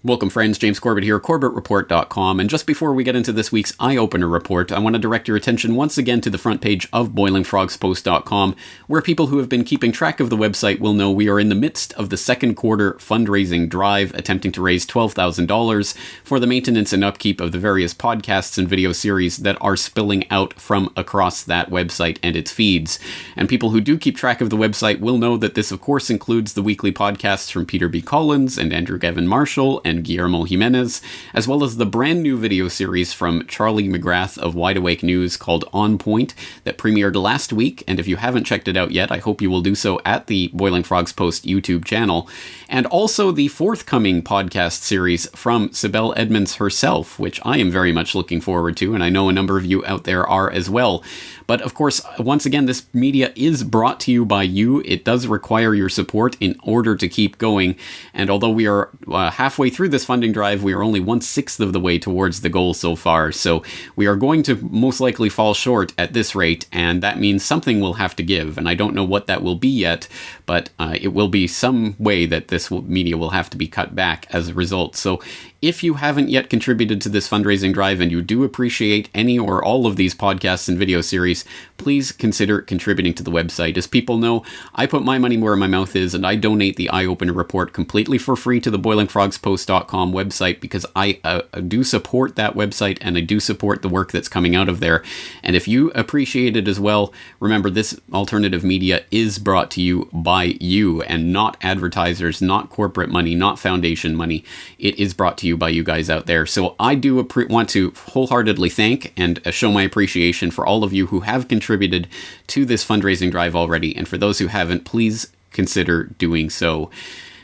Welcome friends, James Corbett here, CorbettReport.com, and just before we get into this week's Eye-Opener Report, I want to direct your attention once again to the front page of BoilingFrogsPost.com, where people who have been keeping track of the website will know we are in the midst of the second quarter fundraising drive, attempting to raise $12,000 for the maintenance and upkeep of the various podcasts and video series that are spilling out from across that website and its feeds. And people who do keep track of the website will know that this of course includes the weekly podcasts from Peter B. Collins and Andrew Gavin Marshall and Guillermo Jimenez, as well as the brand new video series from Charlie McGrath of Wide Awake News called On Point that premiered last week, and if you haven't checked it out yet, I hope you will do so at the Boiling Frogs Post YouTube channel, and also the forthcoming podcast series from Sibel Edmonds herself, which I am very much looking forward to, and I know a number of you out there are as well. But of course, once again, this media is brought to you by you. It does require your support in order to keep going, and although we are halfway through this funding drive, we are only 1/6 of the way towards the goal so far, so we are going to most likely fall short at this rate, and that means something will have to give, and I don't know what that will be yet, but it will be some way that this media will have to be cut back as a result. So if you haven't yet contributed to this fundraising drive and you do appreciate any or all of these podcasts and video series, please consider contributing to the website. As people know, I put my money where my mouth is, and I donate the Eye-Opener Report completely for free to the BoilingFrogsPost.com website because I do support that website and I do support the work that's coming out of there. And if you appreciate it as well, remember this alternative media is brought to you by you and not advertisers, not corporate money, not foundation money. It is brought to you by you guys out there. So I do want to wholeheartedly thank and show my appreciation for all of you who have contributed to this fundraising drive already, and for those who haven't, please consider doing so.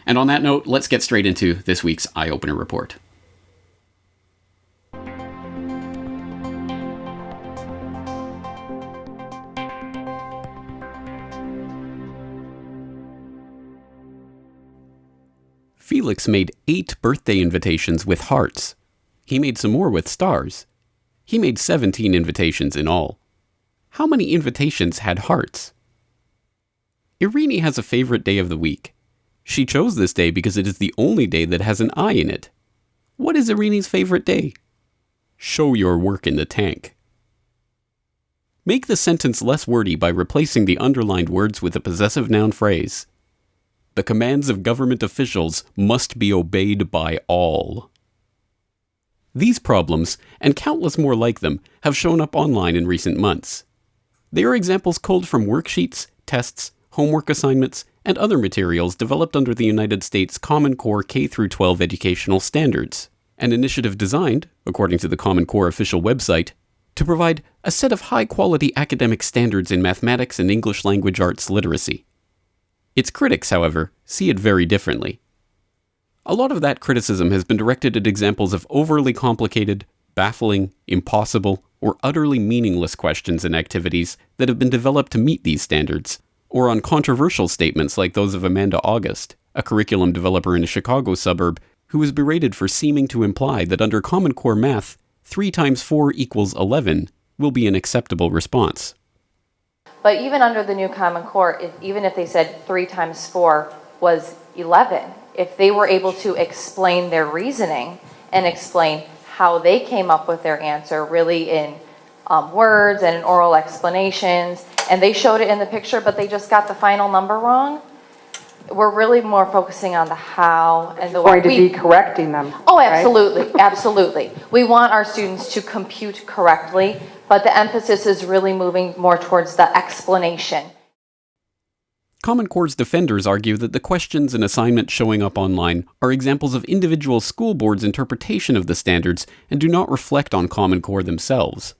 And on that note, let's get straight into this week's Eye-Opener Report. Felix made 8 birthday invitations with hearts. He made some more with stars. He made 17 invitations in all. How many invitations had hearts? Irini has a favorite day of the week. She chose this day because it is the only day that has an eye in it. What is Irini's favorite day? Show your work in the tank. Make the sentence less wordy by replacing the underlined words with a possessive noun phrase. The commands of government officials must be obeyed by all. These problems, and countless more like them, have shown up online in recent months. They are examples culled from worksheets, tests, homework assignments, and other materials developed under the United States Common Core K-12 educational standards, an initiative designed, according to the Common Core official website, to provide a set of high-quality academic standards in mathematics and English language arts literacy. Its critics, however, see it very differently. A lot of that criticism has been directed at examples of overly complicated, baffling, impossible, or utterly meaningless questions and activities that have been developed to meet these standards, or on controversial statements like those of Amanda August, a curriculum developer in a Chicago suburb, who was berated for seeming to imply that under Common Core math, 3 times 4 equals 11 will be an acceptable response. But even under the new Common Core, even if they said 3 times 4 was 11, if they were able to explain their reasoning and explain how they came up with their answer really in words and in oral explanations, and they showed it in the picture, but they just got the final number wrong, we're really more focusing on the how and the way. Going to be correcting them. Oh, absolutely, right? Absolutely. We want our students to compute correctly, but the emphasis is really moving more towards the explanation. Common Core's defenders argue that the questions and assignments showing up online are examples of individual school boards' interpretation of the standards and do not reflect on Common Core themselves.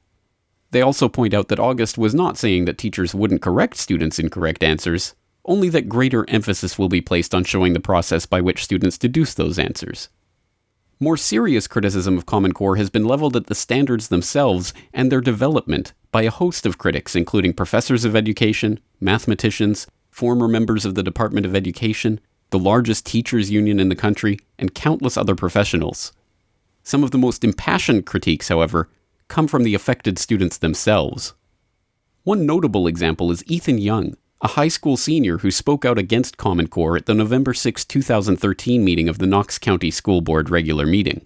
They also point out that August was not saying that teachers wouldn't correct students' incorrect answers, only that greater emphasis will be placed on showing the process by which students deduce those answers. More serious criticism of Common Core has been leveled at the standards themselves and their development by a host of critics, including professors of education, mathematicians, former members of the Department of Education, the largest teachers' union in the country, and countless other professionals. Some of the most impassioned critiques, however, come from the affected students themselves. One notable example is Ethan Young, a high school senior who spoke out against Common Core at the November 6, 2013 meeting of the Knox County School Board regular meeting.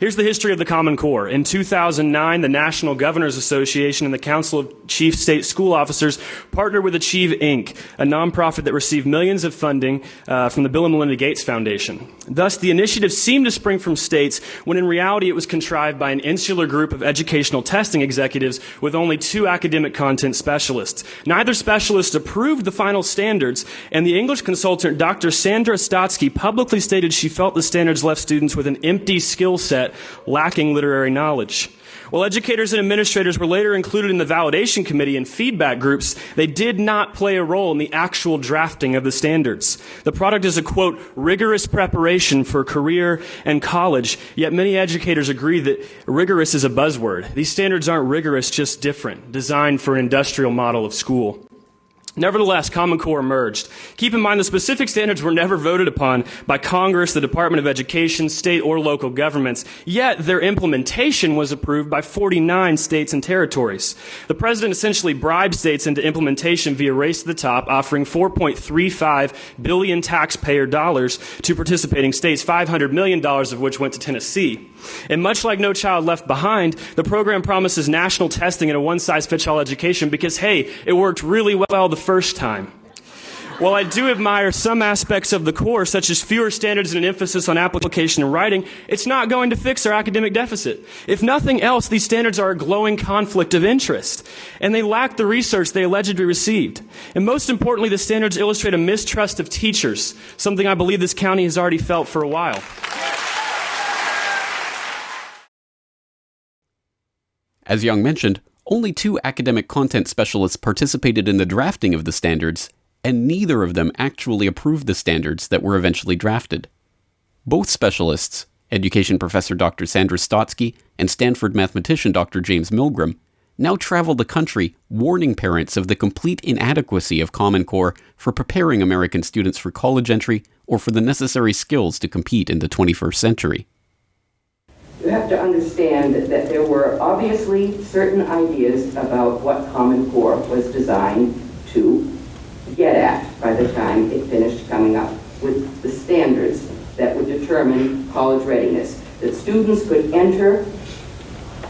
Here's the history of the Common Core. In 2009, the National Governors Association and the Council of Chief State School Officers partnered with Achieve, Inc., a nonprofit that received millions of funding from the Bill and Melinda Gates Foundation. Thus, the initiative seemed to spring from states when in reality it was contrived by an insular group of educational testing executives with only 2 academic content specialists. Neither specialist approved the final standards, and the English consultant Dr. Sandra Stotsky publicly stated she felt the standards left students with an empty skill set lacking literary knowledge. While educators and administrators were later included in the validation committee and feedback groups, they did not play a role in the actual drafting of the standards. The product is a, quote, rigorous preparation for career and college, yet many educators agree that rigorous is a buzzword. These standards aren't rigorous, just different, designed for an industrial model of school. Nevertheless, Common Core emerged. Keep in mind the specific standards were never voted upon by Congress, the Department of Education, state or local governments, yet their implementation was approved by 49 states and territories. The president essentially bribed states into implementation via Race to the Top, offering $4.35 billion taxpayer dollars to participating states, $500 million of which went to Tennessee. And much like No Child Left Behind, the program promises national testing and a one-size-fits-all education because, hey, it worked really well the first time. While I do admire some aspects of the core, such as fewer standards and an emphasis on application and writing, it's not going to fix our academic deficit. If nothing else, these standards are a glowing conflict of interest, and they lack the research they allegedly received. And most importantly, the standards illustrate a mistrust of teachers, something I believe this county has already felt for a while. As Young mentioned, only 2 academic content specialists participated in the drafting of the standards, and neither of them actually approved the standards that were eventually drafted. Both specialists, education professor Dr. Sandra Stotsky and Stanford mathematician Dr. James Milgram, now travel the country warning parents of the complete inadequacy of Common Core for preparing American students for college entry or for the necessary skills to compete in the 21st century. You have to understand that there were obviously certain ideas about what Common Core was designed to get at by the time it finished coming up with the standards that would determine college readiness, that students could enter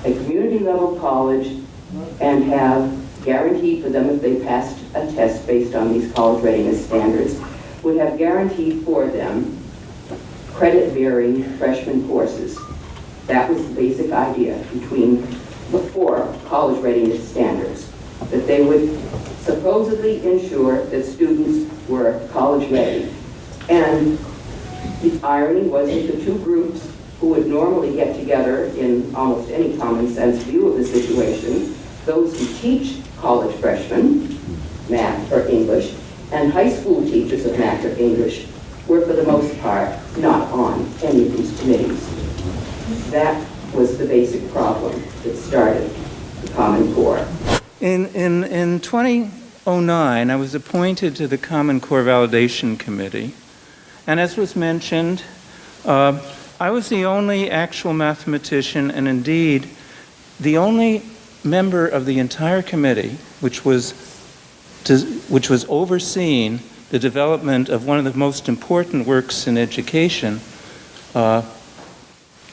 a community-level college and have guaranteed for them, if they passed a test based on these college readiness standards, would have guaranteed for them credit-bearing freshman courses. That was the basic idea before college readiness standards, that they would supposedly ensure that students were college ready. And the irony was that the 2 groups who would normally get together in almost any common sense view of the situation, those who teach college freshmen math or English, and high school teachers of math or English, were for the most part not on any of these committees. That was the basic problem that started the Common Core. In 2009, I was appointed to the Common Core Validation Committee, and as was mentioned, I was the only actual mathematician, and indeed the only member of the entire committee which was overseeing the development of one of the most important works in education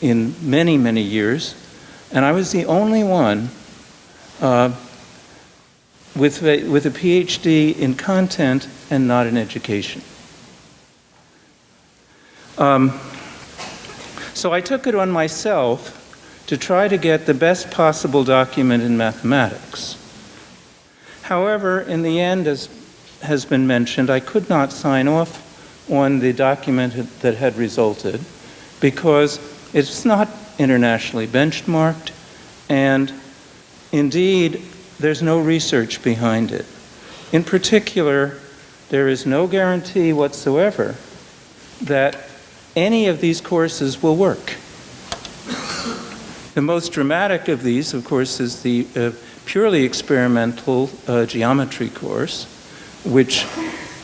in many, many years, and I was the only one with a PhD in content and not in education. So I took it on myself to try to get the best possible document in mathematics. However, in the end, as has been mentioned, I could not sign off on the document that had resulted because it's not internationally benchmarked, and indeed, there's no research behind it. In particular, there is no guarantee whatsoever that any of these courses will work. The most dramatic of these, of course, is the purely experimental geometry course, which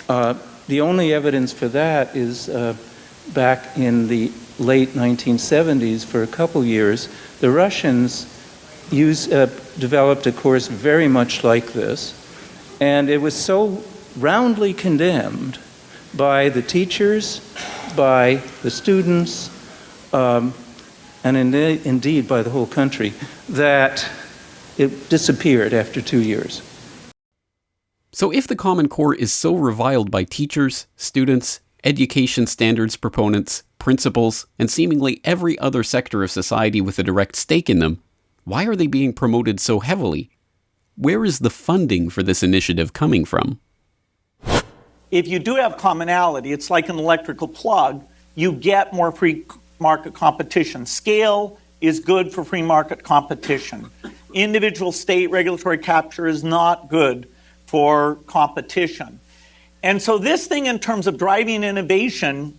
the only evidence for that is back in the late 1970s. For a couple years, the Russians developed a course very much like this, And it was so roundly condemned by the teachers, by the students, and indeed by the whole country, that it disappeared after 2 years. So if the Common Core is so reviled by teachers, students, education standards proponents, principals, and seemingly every other sector of society with a direct stake in them, why are they being promoted so heavily? Where is the funding for this initiative coming from? If you do have commonality, it's like an electrical plug, you get more free market competition. Scale is good for free market competition. Individual state regulatory capture is not good for competition. And so this thing, in terms of driving innovation,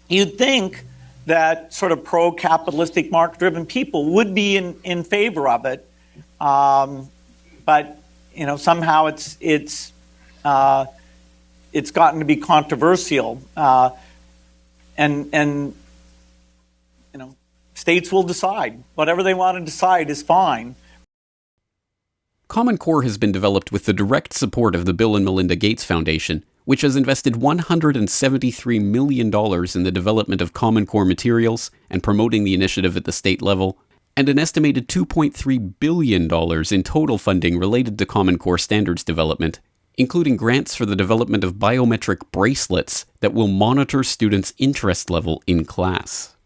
you'd think that sort of pro-capitalistic market-driven people would be in favor of it. But somehow it's gotten to be controversial, and states will decide. Whatever they want to decide is fine. Common Core has been developed with the direct support of the Bill and Melinda Gates Foundation, which has invested $173 million in the development of Common Core materials and promoting the initiative at the state level, and an estimated $2.3 billion in total funding related to Common Core standards development, including grants for the development of biometric bracelets that will monitor students' interest level in class.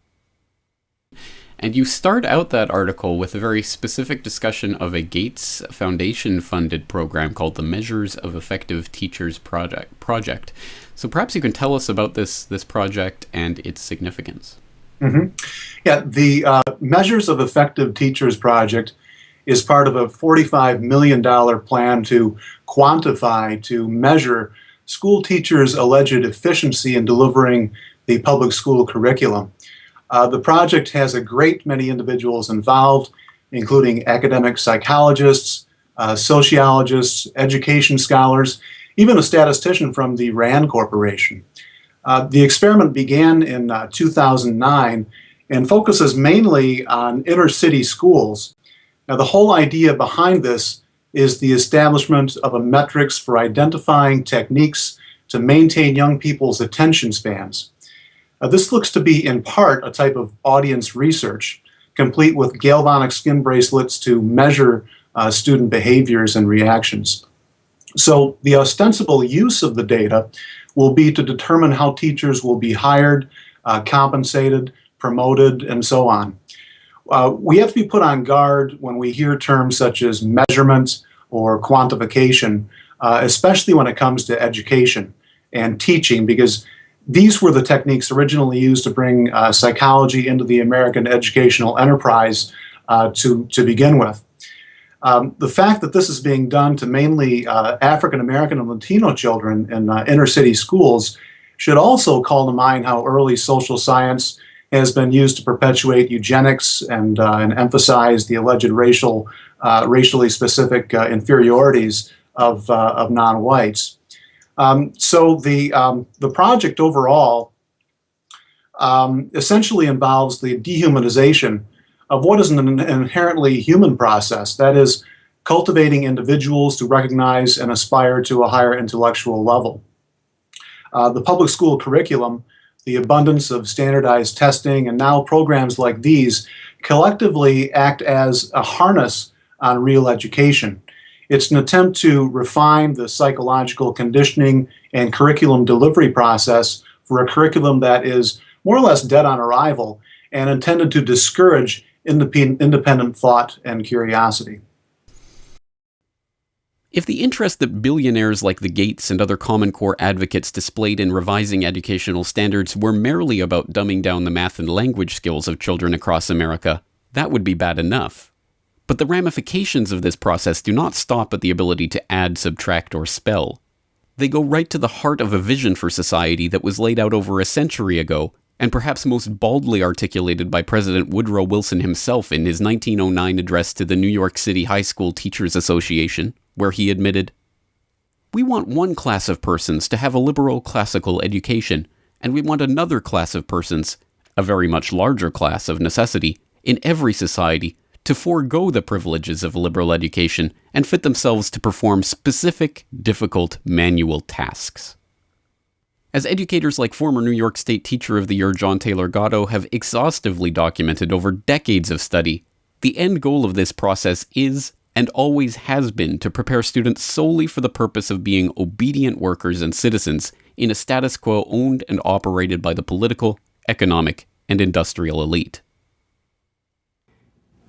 And you start out that article with a very specific discussion of a Gates Foundation-funded program called the Measures of Effective Teachers Project. So perhaps you can tell us about this project and its significance. Mm-hmm. Yeah, the Measures of Effective Teachers Project is part of a $45 million plan to quantify, to measure school teachers' alleged efficiency in delivering the public school curriculum. The project has a great many individuals involved, including academic psychologists, sociologists, education scholars, even a statistician from the RAND Corporation. The experiment began in 2009 and focuses mainly on inner city schools. Now, the whole idea behind this is the establishment of a metrics for identifying techniques to maintain young people's attention spans. This looks to be, in part, a type of audience research, complete with galvanic skin bracelets to measure student behaviors and reactions. So the ostensible use of the data will be to determine how teachers will be hired, compensated, promoted, and so on. We have to be put on guard when we hear terms such as measurement or quantification, especially when it comes to education and teaching, because these were the techniques originally used to bring psychology into the American educational enterprise to begin with. The fact that this is being done to mainly African American and Latino children in inner city schools should also call to mind how early social science has been used to perpetuate eugenics and emphasize the alleged racially specific inferiorities of non-whites. So the project overall essentially involves the dehumanization of what is an inherently human process, that is, cultivating individuals to recognize and aspire to a higher intellectual level. The public school curriculum, the abundance of standardized testing, and now programs like these collectively act as a harness on real education. It's an attempt to refine the psychological conditioning and curriculum delivery process for a curriculum that is more or less dead on arrival and intended to discourage independent thought and curiosity. If the interest that billionaires like the Gates and other Common Core advocates displayed in revising educational standards were merely about dumbing down the math and language skills of children across America, that would be bad enough. But the ramifications of this process do not stop at the ability to add, subtract, or spell. They go right to the heart of a vision for society that was laid out over a century ago, and perhaps most baldly articulated by President Woodrow Wilson himself in his 1909 address to the New York City High School Teachers Association, where he admitted, "We want one class of persons to have a liberal classical education, and we want another class of persons, a very much larger class of necessity, in every society, to forego the privileges of liberal education and fit themselves to perform specific, difficult manual tasks. As educators like former New York State Teacher of the Year John Taylor Gatto have exhaustively documented over decades of study, the end goal of this process is, and always has been, to prepare students solely for the purpose of being obedient workers and citizens in a status quo owned and operated by the political, economic, and industrial elite.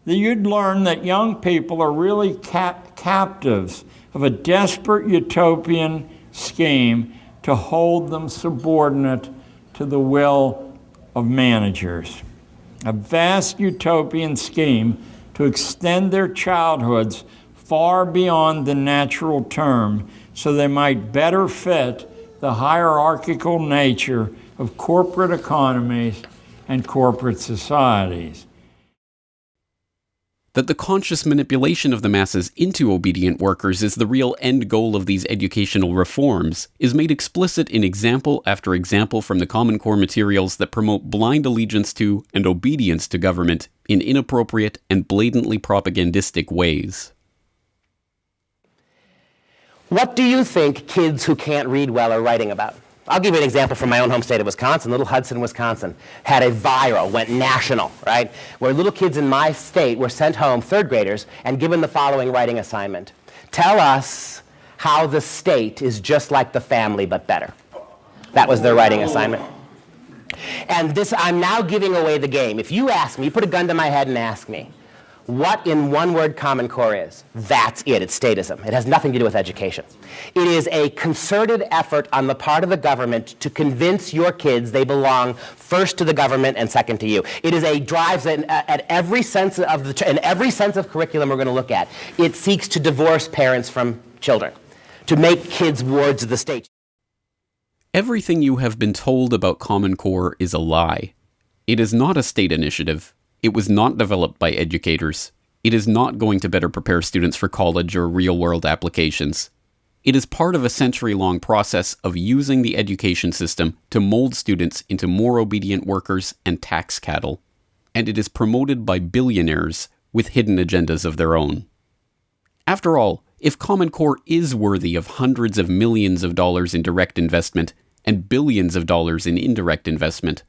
That you'd learn that young people are really captives of a desperate utopian scheme to hold them subordinate to the will of managers. A vast utopian scheme to extend their childhoods far beyond the natural term so they might better fit the hierarchical nature of corporate economies and corporate societies. That the conscious manipulation of the masses into obedient workers is the real end goal of these educational reforms is made explicit in example after example from the Common Core materials that promote blind allegiance to and obedience to government in inappropriate and blatantly propagandistic ways. What do you think kids who can't read well are writing about? I'll give you an example from my own home state of Wisconsin. Little Hudson, Wisconsin, had a viral, went national, right? Where little kids in my state were sent home, third graders, and given the following writing assignment. Tell us how the state is just like the family, but better. That was their writing assignment. And this, I'm now giving away the game. If you ask me, you put a gun to my head and ask me, what in one word Common Core is? That's it. It's statism. It has nothing to do with education. It is a concerted effort on the part of the government to convince your kids they belong first to the government and second to you. It is a drive that at every sense of in every sense of curriculum we're going to look at. It seeks to divorce parents from children, to make kids wards of the state. Everything you have been told about Common Core is a lie. It is not a state initiative. It was not developed by educators. It is not going to better prepare students for college or real-world applications. It is part of a century-long process of using the education system to mold students into more obedient workers and tax cattle. And it is promoted by billionaires with hidden agendas of their own. After all, if Common Core is worthy of hundreds of millions of dollars in direct investment and billions of dollars in indirect investment,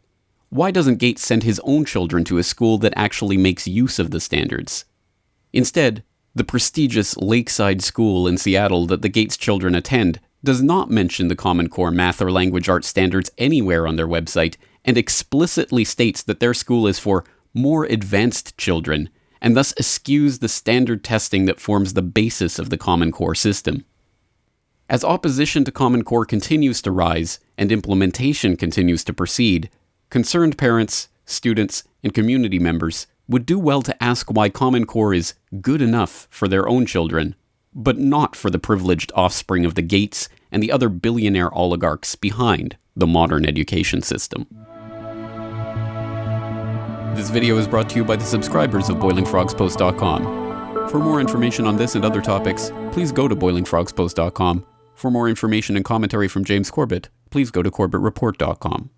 why doesn't Gates send his own children to a school that actually makes use of the standards? Instead, the prestigious Lakeside School in Seattle that the Gates children attend does not mention the Common Core math or language arts standards anywhere on their website and explicitly states that their school is for more advanced children and thus eschews the standard testing that forms the basis of the Common Core system. As opposition to Common Core continues to rise and implementation continues to proceed, concerned parents, students, and community members would do well to ask why Common Core is good enough for their own children, but not for the privileged offspring of the Gates and the other billionaire oligarchs behind the modern education system. This video is brought to you by the subscribers of BoilingFrogsPost.com. For more information on this and other topics, please go to BoilingFrogsPost.com. For more information and commentary from James Corbett, please go to CorbettReport.com.